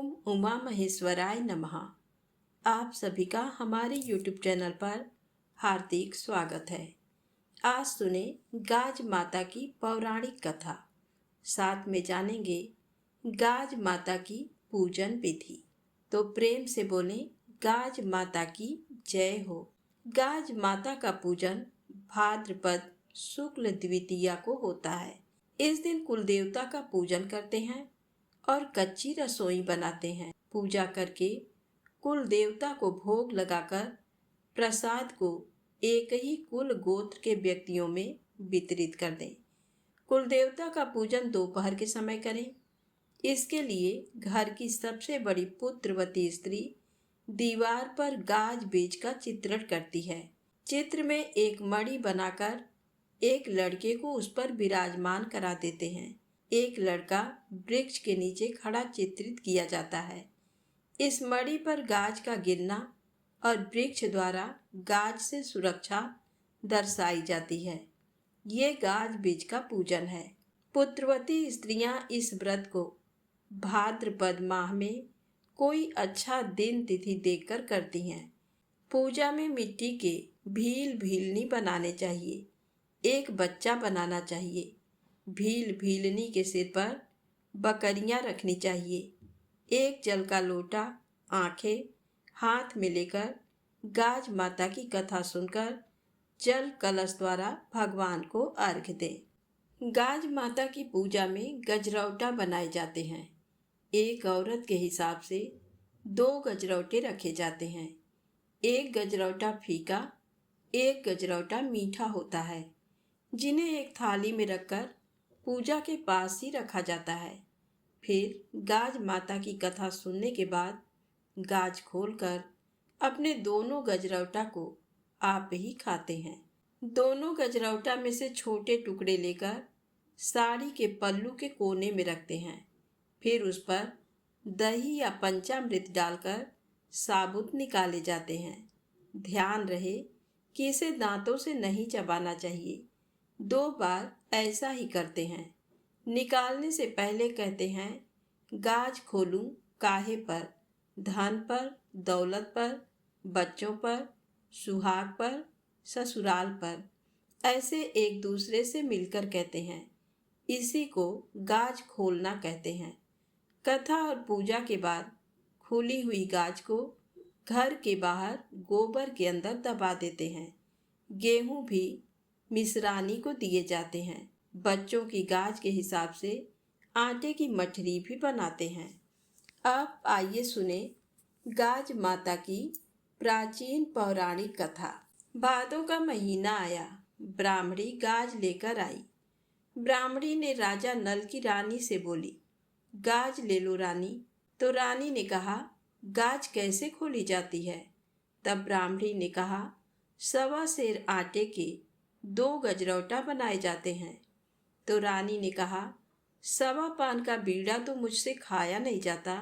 ओम उमा महेश्वराय नमः। आप सभी का हमारे YouTube चैनल पर हार्दिक स्वागत है। आज सुने गाज माता की पौराणिक कथा, साथ में जानेंगे गाज माता की पूजन विधि। तो प्रेम से बोलें गाज माता की जय हो। गाज माता का पूजन भाद्रपद शुक्ल द्वितीया को होता है। इस दिन कुल देवता का पूजन करते हैं और कच्ची रसोई बनाते हैं। पूजा करके कुल देवता को भोग लगाकर प्रसाद को एक ही कुल गोत्र के व्यक्तियों में वितरित कर दें। कुल देवता का पूजन दोपहर के समय करें। इसके लिए घर की सबसे बड़ी पुत्रवती स्त्री दीवार पर गाज बीज का चित्रण करती है। चित्र में एक मणि बनाकर एक लड़के को उस पर विराजमान करा देते हैं। एक लड़का वृक्ष के नीचे खड़ा चित्रित किया जाता है। इस मणि पर गाज का गिरना और वृक्ष द्वारा गाज से सुरक्षा दर्शाई जाती है। ये गाज बीज का पूजन है। पुत्रवती स्त्रियां इस व्रत को भाद्रपद माह में कोई अच्छा दिन तिथि देखकर करती हैं। पूजा में मिट्टी के भील भीलनी बनाने चाहिए। एक बच्चा बनाना चाहिए। भील भीलनी के सिर पर बकरियां रखनी चाहिए। एक जल का लोटा आंखें हाथ में लेकर गाज माता की कथा सुनकर जल कलश द्वारा भगवान को अर्घ्य दें। गाज माता की पूजा में गजरौटा बनाए जाते हैं। एक औरत के हिसाब से 2 गजरौटे रखे जाते हैं। एक गजरौटा फीका, एक गजरौटा मीठा होता है, जिन्हें एक थाली में रखकर पूजा के पास ही रखा जाता है। फिर गाज माता की कथा सुनने के बाद गाज खोलकर अपने दोनों गजरौटा को आप ही खाते हैं। दोनों गजरौटा में से छोटे टुकड़े लेकर साड़ी के पल्लू के कोने में रखते हैं। फिर उस पर दही या पंचामृत डालकर साबुत निकाले जाते हैं। ध्यान रहे कि इसे दांतों से नहीं चबाना चाहिए। 2 बार ऐसा ही करते हैं। निकालने से पहले कहते हैं, गाज खोलूं काहे पर, धन पर, दौलत पर, बच्चों पर, सुहाग पर, ससुराल पर। ऐसे एक दूसरे से मिलकर कहते हैं। इसी को गाज खोलना कहते हैं। कथा और पूजा के बाद खुली हुई गाज को घर के बाहर गोबर के अंदर दबा देते हैं। गेहूं भी मिश्रानी को दिए जाते हैं। बच्चों की गाज के हिसाब से आटे की मठरी भी बनाते हैं। अब आइए सुने गाज माता की प्राचीन पौराणिक कथा। भादों का महीना आया, ब्राह्मणी गाज लेकर आई। ब्राह्मणी ने राजा नल की रानी से बोली, गाज ले लो रानी। तो रानी ने कहा, गाज कैसे खोली जाती है? तब ब्राह्मणी ने कहा, 1.25 सेर आटे के 2 गजरौटा बनाए जाते हैं। तो रानी ने कहा, 1.25 पान का बीड़ा तो मुझसे खाया नहीं जाता,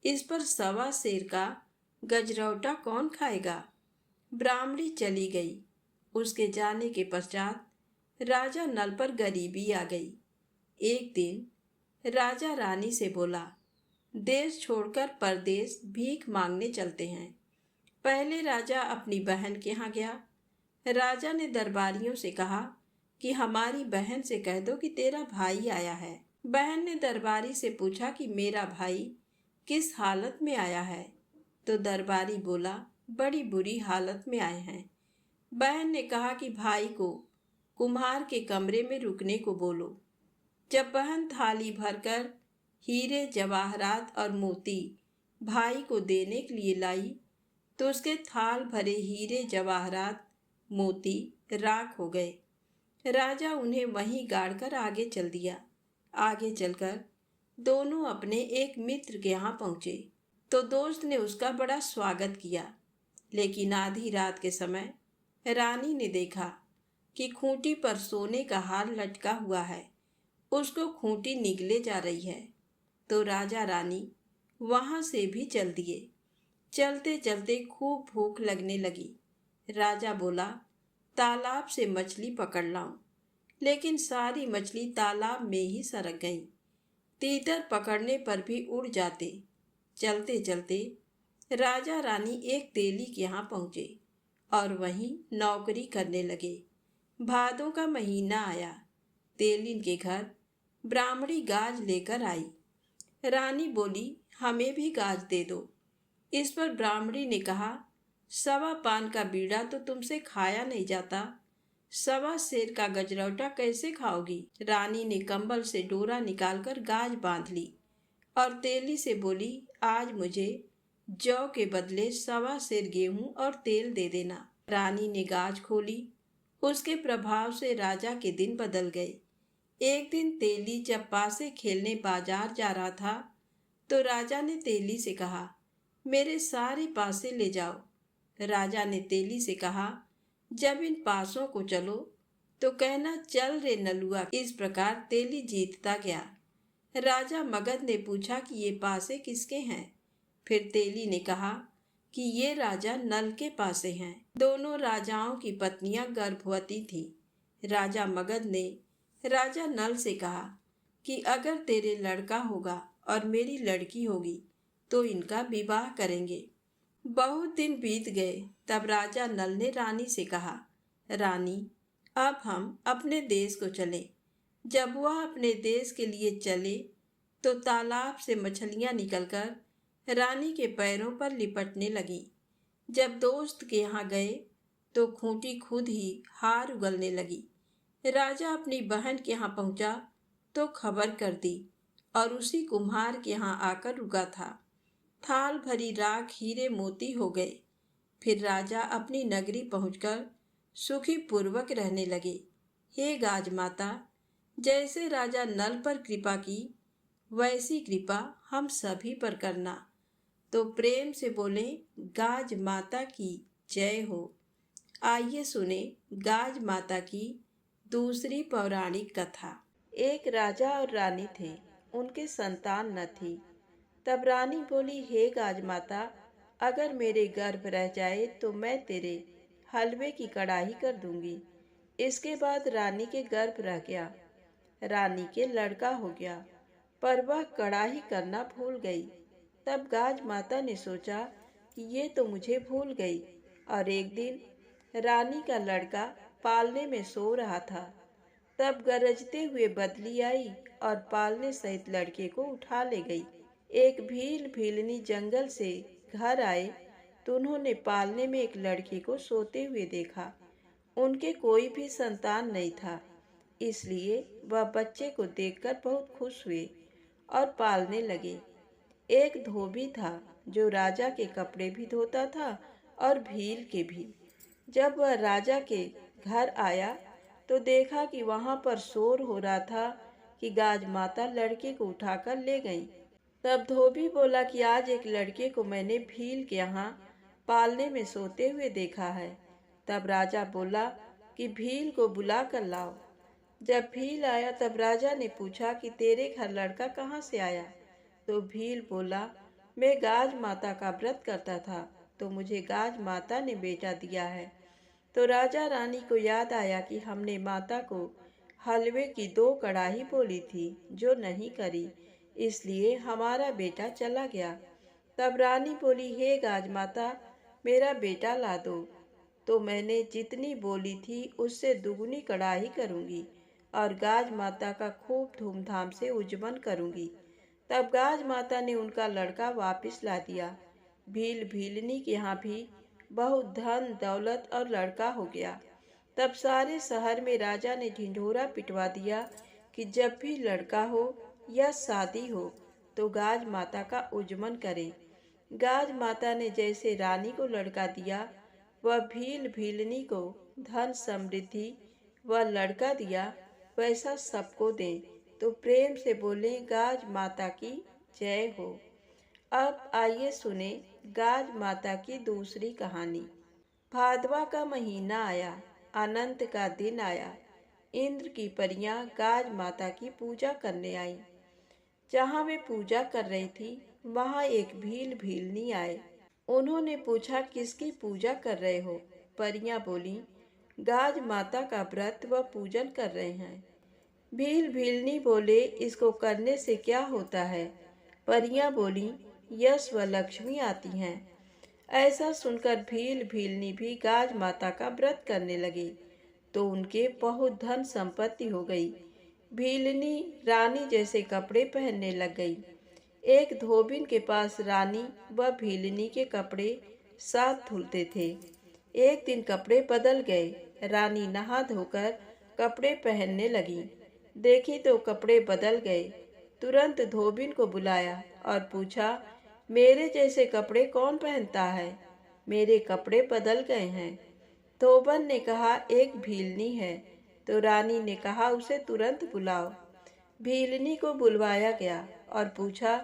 इस पर 1.25 सेर का गजरौटा कौन खाएगा? ब्राह्मणी चली गई। उसके जाने के पश्चात राजा नल पर गरीबी आ गई। एक दिन राजा रानी से बोला, देश छोड़कर परदेश भीख मांगने चलते हैं। पहले राजा अपनी बहन के यहाँ गया। राजा ने दरबारियों से कहा कि हमारी बहन से कह दो कि तेरा भाई आया है। बहन ने दरबारी से पूछा कि मेरा भाई किस हालत में आया है? तो दरबारी बोला, बड़ी बुरी हालत में आए हैं। बहन ने कहा कि भाई को कुम्हार के कमरे में रुकने को बोलो। जब बहन थाली भरकर हीरे जवाहरात और मोती भाई को देने के लिए लाई, तो उसके थाल भरे हीरे जवाहरात मोती राख हो गए। राजा उन्हें वहीं गाड़कर आगे चल दिया। आगे चलकर दोनों अपने एक मित्र के यहाँ पहुँचे तो दोस्त ने उसका बड़ा स्वागत किया। लेकिन आधी रात के समय रानी ने देखा कि खूंटी पर सोने का हार लटका हुआ है। उसको खूंटी निगले जा रही है। तो राजा रानी वहाँ से भी चल दिए। चलते चलते खूब भूख लगने लगी। राजा बोला, तालाब से मछली पकड़ लाऊं, लेकिन सारी मछली तालाब में ही सरक गई। तीतर पकड़ने पर भी उड़ जाते। चलते चलते राजा रानी एक तेली के यहाँ पहुँचे और वहीं नौकरी करने लगे। भादों का महीना आया। तेलिन के घर ब्राह्मणी गाज लेकर आई। रानी बोली, हमें भी गाज दे दो। इस पर ब्राह्मणी ने कहा, सवा पान का बीड़ा तो तुमसे खाया नहीं जाता, सवा सेर का गजरौटा कैसे खाओगी। रानी ने कंबल से डोरा निकालकर गाज बांध ली और तेली से बोली, आज मुझे जौ के बदले सवा सेर गेहूं और तेल दे देना। रानी ने गाज खोली। उसके प्रभाव से राजा के दिन बदल गए। एक दिन तेली जब पासे खेलने बाजार जा रहा था तो राजा ने तेली से कहा, मेरे सारे पासे ले जाओ। राजा ने तेली से कहा, जब इन पासों को चलो तो कहना, चल रे नलुआ। इस प्रकार तेली जीतता गया। राजा मगध ने पूछा कि ये पासे किसके हैं। फिर तेली ने कहा कि ये राजा नल के पासे हैं। दोनों राजाओं की पत्नियां गर्भवती थी। राजा मगध ने राजा नल से कहा कि अगर तेरे लड़का होगा और मेरी लड़की होगी तो इनका विवाह करेंगे। बहुत दिन बीत गए। तब राजा नल ने रानी से कहा, रानी, अब हम अपने देश को चलें। जब वह अपने देश के लिए चले तो तालाब से मछलियां निकलकर रानी के पैरों पर लिपटने लगी। जब दोस्त के यहाँ गए तो खूंटी खुद ही हार उगलने लगी। राजा अपनी बहन के यहाँ पहुंचा तो खबर कर दी और उसी कुम्हार के यहाँ आकर रुका था। थाल भरी राख हीरे मोती हो गए। फिर राजा अपनी नगरी पहुंचकर सुखी पूर्वक रहने लगे। हे गाज माता, जैसे राजा नल पर कृपा की वैसी कृपा हम सभी पर करना। तो प्रेम से बोले, गाज माता की जय हो। आइए सुने गाज माता की दूसरी पौराणिक कथा। एक राजा और रानी थे, उनके संतान न थी। तब रानी बोली, हे गाज माता, अगर मेरे गर्भ रह जाए तो मैं तेरे हलवे की कड़ाही कर दूंगी। इसके बाद रानी के गर्भ रह गया। रानी के लड़का हो गया, पर वह कड़ाही करना भूल गई। तब गाज माता ने सोचा कि ये तो मुझे भूल गई। और एक दिन रानी का लड़का पालने में सो रहा था। तब गरजते हुए बदली आई और पालने सहित लड़के को उठा ले गई। एक भील भीलनी जंगल से घर आए तो उन्होंने पालने में एक लड़की को सोते हुए देखा। उनके कोई भी संतान नहीं था, इसलिए वह बच्चे को देखकर बहुत खुश हुए और पालने लगे। एक धोबी था जो राजा के कपड़े भी धोता था और भील के भी। जब वह राजा के घर आया तो देखा कि वहां पर शोर हो रहा था कि गाज माता लड़के को उठाकर ले गई। तब धोबी बोला कि आज एक लड़के को मैंने भील के यहाँ पालने में सोते हुए देखा है। तब राजा बोला कि भील को बुला कर लाओ। जब भील आया तब राजा ने पूछा कि तेरे घर लड़का कहाँ से आया। तो भील बोला, मैं गाज माता का व्रत करता था तो मुझे गाज माता ने बेटा दिया है। तो राजा रानी को याद आया कि हमने माता को हलवे की 2 कड़ाही बोली थी जो नहीं करी, इसलिए हमारा बेटा चला गया। तब रानी बोली, हे गाज माता, मेरा बेटा ला दो, तो मैंने जितनी बोली थी उससे दुगनी कड़ाही करूंगी और गाज माता का खूब धूमधाम से उज्जमन करूंगी। तब गाज माता ने उनका लड़का वापस ला दिया। भील भीलनी के यहाँ भी बहुत धन दौलत और लड़का हो गया। तब सारे शहर में राजा ने ढिंढोरा पिटवा दिया कि जब भी लड़का हो या शादी हो तो गाज माता का उज्जमन करें। गाज माता ने जैसे रानी को लड़का दिया, वह भील भीलनी को धन समृद्धि व लड़का दिया, वैसा सबको दें। तो प्रेम से बोले, गाज माता की जय हो। अब आइए सुने गाज माता की दूसरी कहानी। भादवा का महीना आया, अनंत का दिन आया। इंद्र की परियां गाज माता की पूजा करने आईं। जहाँ वे पूजा कर रही थी वहाँ एक भील भीलनी आए। उन्होंने पूछा, किसकी पूजा कर रहे हो। परियां बोली, गाज माता का व्रत व पूजन कर रहे हैं। भील भीलनी बोले, इसको करने से क्या होता है। परियां बोली, यश व लक्ष्मी आती हैं। ऐसा सुनकर भील भीलनी भी गाज माता का व्रत करने लगे तो उनके बहुत धन संपत्ति हो गई। भीलनी रानी जैसे कपड़े पहनने लग गई। एक धोबिन के पास रानी व भीलनी के कपड़े साथ धुलते थे। एक दिन कपड़े बदल गए। रानी नहा धोकर कपड़े पहनने लगी। देखी तो कपड़े बदल गए। तुरंत धोबिन को बुलाया और पूछा, मेरे जैसे कपड़े कौन पहनता है? मेरे कपड़े बदल गए हैं। धोबन ने कहा, एक भीलनी है। तो रानी ने कहा, उसे तुरंत बुलाओ। भीलनी को बुलवाया गया और पूछा,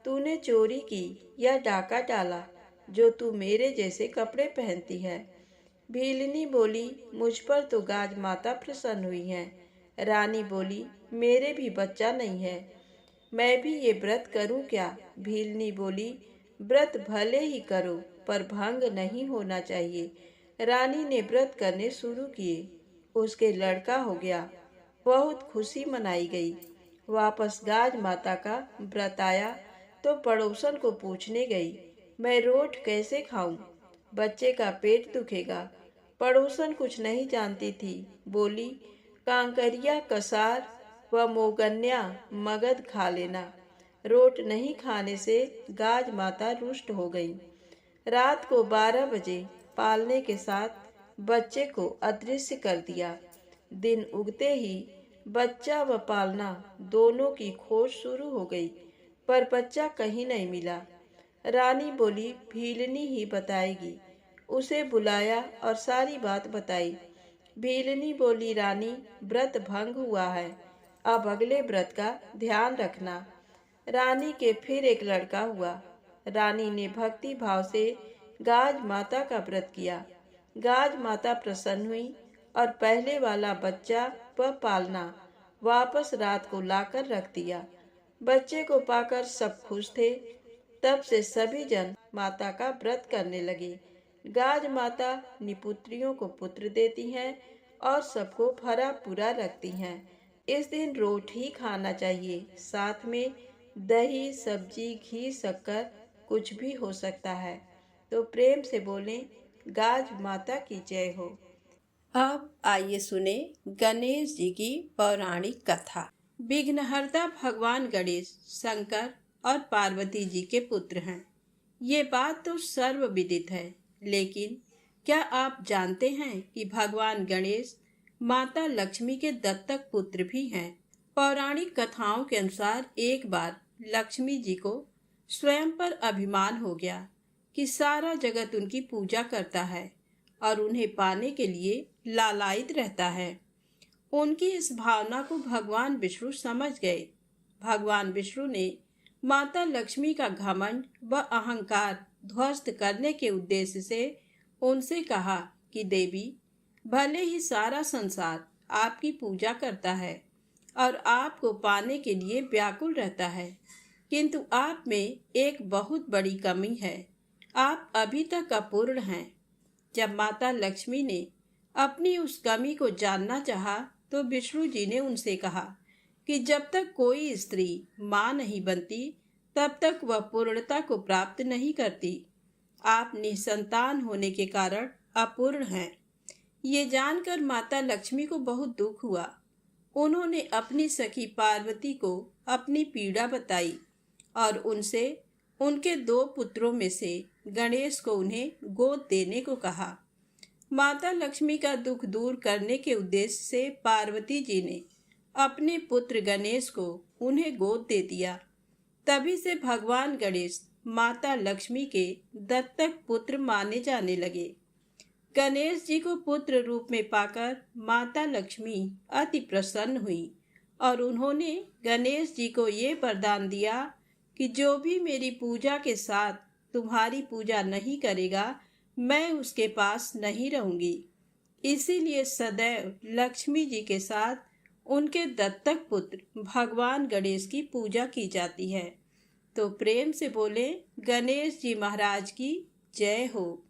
तूने चोरी की या डाका डाला जो तू मेरे जैसे कपड़े पहनती है? भीलनी बोली, मुझ पर तो गाज माता प्रसन्न हुई है। रानी बोली, मेरे भी बच्चा नहीं है, मैं भी ये व्रत करूं क्या? भीलनी बोली, व्रत भले ही करो पर भंग नहीं होना चाहिए। रानी ने व्रत करने शुरू किए। उसके लड़का हो गया। बहुत खुशी मनाई गई। वापस गाज माता का व्रत आया तो पड़ोसन को पूछने गई, मैं रोट कैसे खाऊं? बच्चे का पेट दुखेगा। पड़ोसन कुछ नहीं जानती थी। बोली, कांकरिया कसार व मोगन्या मगध खा लेना। रोट नहीं खाने से गाज माता रुष्ट हो गई। रात को 12 बजे पालने के साथ बच्चे को अदृश्य कर दिया। दिन उगते ही बच्चा व पालना दोनों की खोज शुरू हो गई, पर बच्चा कहीं नहीं मिला। रानी बोली, भीलनी ही बताएगी। उसे बुलाया और सारी बात बताई। भीलनी बोली, रानी, व्रत भंग हुआ है, अब अगले व्रत का ध्यान रखना। रानी के फिर एक लड़का हुआ। रानी ने भक्ति भाव से गाज माता का व्रत किया। गाज माता प्रसन्न हुई और पहले वाला बच्चा व पालना वापस रात को लाकर रख दिया। बच्चे को पाकर सब खुश थे। तब से सभी जन माता का व्रत करने लगे। गाज माता निपुत्रियों को पुत्र देती हैं और सबको भरा पूरा रखती हैं। इस दिन रोट ही खाना चाहिए। साथ में दही, सब्जी, घी, शक्कर कुछ भी हो सकता है। तो प्रेम से बोलें, गाज माता की जय हो। अब आइए सुने गणेश जी की पौराणिक कथा। विघ्नहर्ता भगवान गणेश शंकर और पार्वती जी के पुत्र हैं। ये बात तो सर्वविदित है, लेकिन क्या आप जानते हैं कि भगवान गणेश माता लक्ष्मी के दत्तक पुत्र भी हैं? पौराणिक कथाओं के अनुसार एक बार लक्ष्मी जी को स्वयं पर अभिमान हो गया कि सारा जगत उनकी पूजा करता है और उन्हें पाने के लिए लालायित रहता है। उनकी इस भावना को भगवान विष्णु समझ गए। भगवान विष्णु ने माता लक्ष्मी का घमंड व अहंकार ध्वस्त करने के उद्देश्य से उनसे कहा कि देवी, भले ही सारा संसार आपकी पूजा करता है और आपको पाने के लिए व्याकुल रहता है, किंतु आप में एक बहुत बड़ी कमी है। आप अभी तक अपूर्ण हैं। जब माता लक्ष्मी ने अपनी उस कमी को जानना चाहा तो विष्णु जी ने उनसे कहा कि जब तक कोई स्त्री माँ नहीं बनती तब तक वह पूर्णता को प्राप्त नहीं करती। आप निसंतान होने के कारण अपूर्ण हैं। ये जानकर माता लक्ष्मी को बहुत दुख हुआ। उन्होंने अपनी सखी पार्वती को अपनी पीड़ा बताई और उनसे उनके 2 पुत्रों में से गणेश को उन्हें गोद देने को कहा। माता लक्ष्मी का दुख दूर करने के उद्देश्य से पार्वती जी ने अपने पुत्र गणेश को उन्हें गोद दे दिया। तभी से भगवान गणेश माता लक्ष्मी के दत्तक पुत्र माने जाने लगे। गणेश जी को पुत्र रूप में पाकर माता लक्ष्मी अति प्रसन्न हुई और उन्होंने गणेश जी को ये वरदान दिया कि जो भी मेरी पूजा के साथ तुम्हारी पूजा नहीं करेगा, मैं उसके पास नहीं रहूंगी। इसीलिए सदैव लक्ष्मी जी के साथ उनके दत्तक पुत्र भगवान गणेश की पूजा की जाती है। तो प्रेम से बोले, गणेश जी महाराज की जय हो।